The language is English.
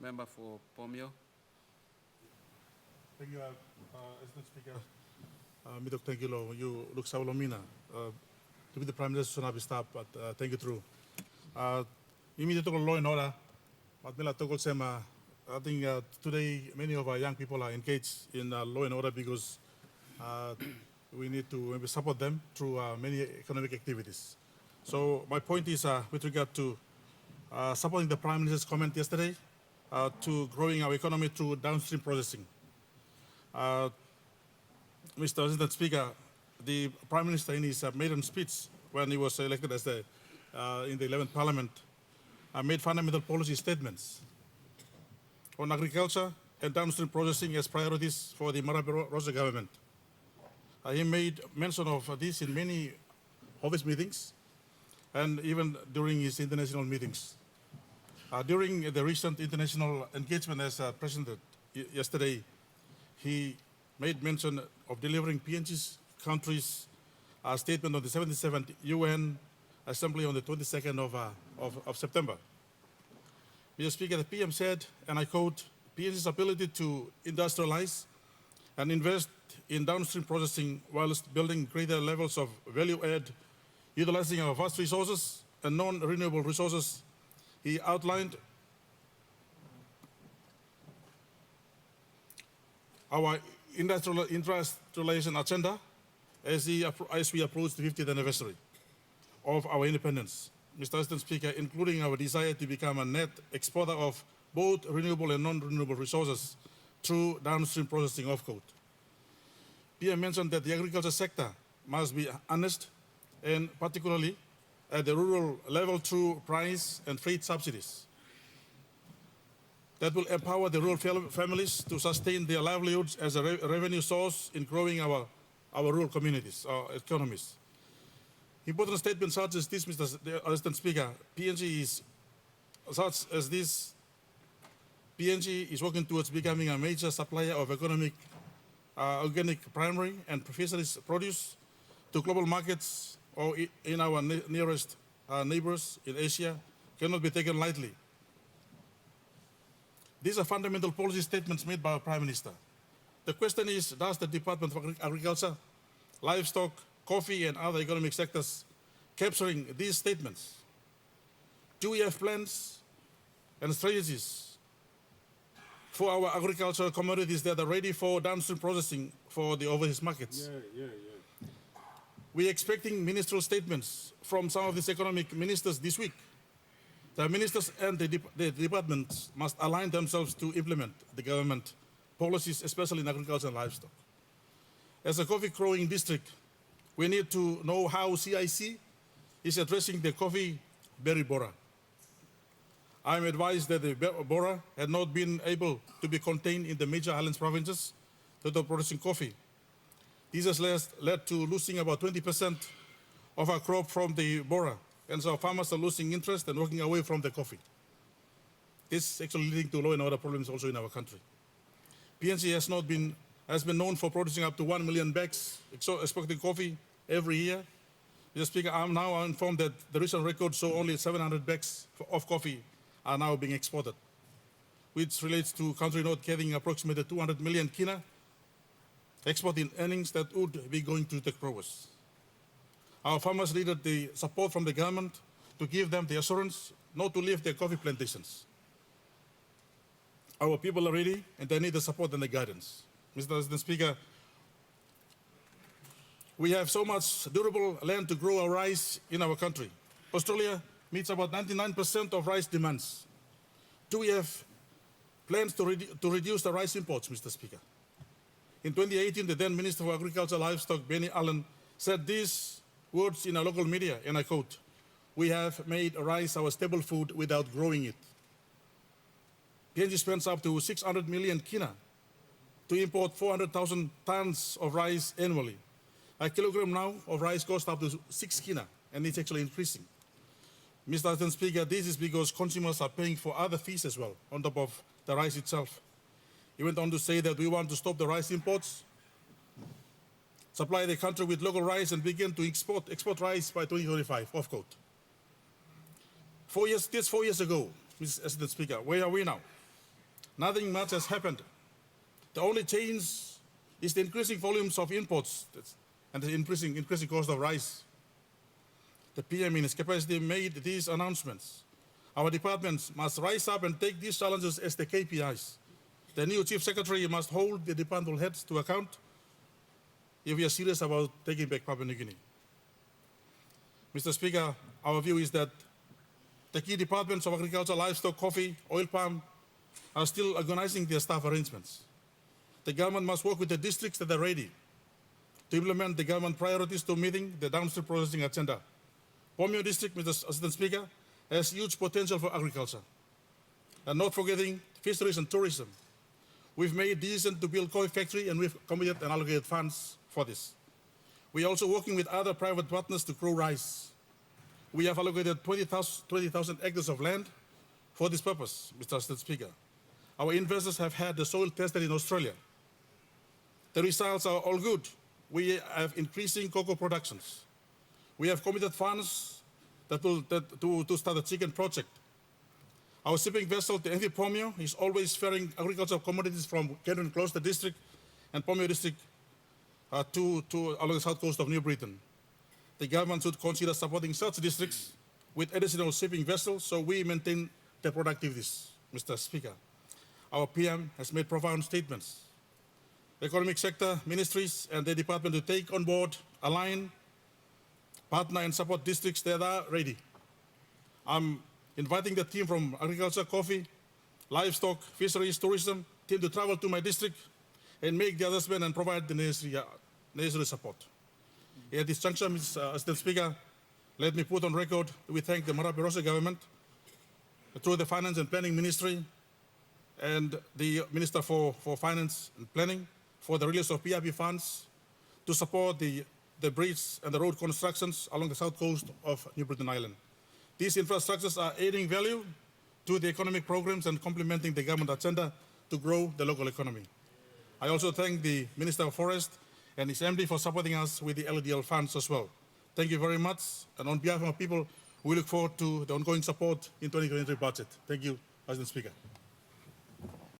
Member for Pomio. Thank you, Assistant Speaker. Midok, thank you, lo. You look Saulomina. To be the Prime Minister, should not be stopped, but thank you, through. Immediately, law and order. But I think today many of our young people are engaged in law and order because we need to maybe support them through many economic activities. So my point is with regard to supporting the Prime Minister's comment yesterday to growing our economy through downstream processing. Mr. Assistant Speaker, the Prime Minister in his maiden speech when he was elected as in the 11th Parliament made fundamental policy statements on agriculture and downstream processing as priorities for the Marape Rosa government. He made mention of this in many of his meetings and even during his international meetings. During the recent international engagement as President yesterday, he made mention of delivering PNG's country's statement on the 77th UN Assembly on the 22nd of September. Mr. Speaker, the PM said, and I quote, PNG's ability to industrialize and invest in downstream processing whilst building greater levels of value add, utilizing our vast resources and non-renewable resources. He outlined our industrialization agenda as we approach the 50th anniversary of our independence. Mr. Assistant Speaker, including our desire to become a net exporter of both renewable and non-renewable resources through downstream processing, off quote. PM mentioned that the agriculture sector must be honest, and particularly at the rural level through price and freight subsidies that will empower the rural families to sustain their livelihoods as a revenue source in growing our rural communities, our economies. Important statements such as this, Mr. Assistant Speaker, PNG is working towards becoming a major supplier of organic primary and fisheries produce to global markets or in our nearest neighbors in Asia cannot be taken lightly. These are fundamental policy statements made by our Prime Minister. The question is, does the Department of Agriculture, Livestock, Coffee and other economic sectors capturing these statements? Do we have plans and strategies for our agricultural commodities that are ready for downstream processing for the overseas markets? We're expecting ministerial statements from some of these economic ministers this week. The ministers and the departments must align themselves to implement the government policies, especially in agriculture and livestock. As a coffee growing district, we need to know how CIC is addressing the coffee berry borer. I'm advised that the borer had not been able to be contained in the major islands provinces that are producing coffee. This has led to losing about 20% of our crop from the borer, and so farmers are losing interest and walking away from the coffee. This is actually leading to law and order problems also in our country. PNG has been known for producing up to 1 million bags exporting coffee every year. Mr. Speaker, I'm now informed that the recent record show only 700 bags of coffee are now being exported, which relates to country not getting approximately 200 million kina exporting earnings that would be going to the growers. Our farmers needed the support from the government to give them the assurance not to leave their coffee plantations. Our people are ready and they need the support and the guidance. Mr. President Speaker, we have so much durable land to grow our rice in our country. Australia meets about 99% of rice demands. Do we have plans to reduce the rice imports, Mr. Speaker? In 2018, the then Minister for Agriculture, Livestock, Benny Allen, said these words in a local media, and I quote, "We have made rice our staple food without growing it." PNG spends up to 600 million kina to import 400,000 tons of rice annually. A kilogram now of rice costs up to 6 kina, and it's actually increasing. Mr. Assistant Speaker, this is because consumers are paying for other fees as well, on top of the rice itself. He went on to say that we want to stop the rice imports, supply the country with local rice, and begin to export rice by 2025, off quote. 4 years ago, Mr. Assistant Speaker, where are we now? nothing much has happened. The only change is the increasing volumes of imports and the increasing cost of rice. The PM in his capacity made these announcements. Our departments must rise up and take these challenges as the KPIs. The new Chief Secretary must hold the departmental heads to account if we are serious about taking back Papua New Guinea. Mr. Speaker, our view is that the key departments of agriculture, livestock, coffee, oil palm are still organizing their staff arrangements. The government must work with the districts that are ready to implement the government priorities to meeting the downstream processing agenda. Pomio district, Mr. Assistant Speaker, has huge potential for agriculture. And not forgetting fisheries and tourism. We've made decision to build coffee factory and we've committed and allocated funds for this. We are also working with other private partners to grow rice. We have allocated 20,000 acres of land for this purpose, Mr. Assistant Speaker. Our investors have had the soil tested in Australia. The results are all good. We have increasing cocoa productions. We have committed funds to start a chicken project. Our shipping vessel, the MV Pomio, is always ferrying agricultural commodities from Cairn Closter district and Pomio district to along the south coast of New Britain. The government should consider supporting such districts with additional shipping vessels so we maintain the productivities, Mr. Speaker. Our PM has made profound statements. The economic sector, ministries, and the department to take on board, align, partner, and support districts that are ready. I'm inviting the team from agriculture, coffee, livestock, fisheries, tourism, team to travel to my district and make the assessment and provide the necessary support. At this juncture, Mr. Assistant Speaker, let me put on record that we thank the Marape Rosa government through the Finance and Planning Ministry and the Minister for Finance and Planning for the release of PRP funds to support the bridge and the road constructions along the south coast of New Britain Island. These infrastructures are adding value to the economic programs and complementing the government agenda to grow the local economy. I also thank the Minister of Forest and his MD for supporting us with the LDL funds as well. Thank you very much. And on behalf of our people, we look forward to the ongoing support in 2023 budget. Thank you, President Speaker.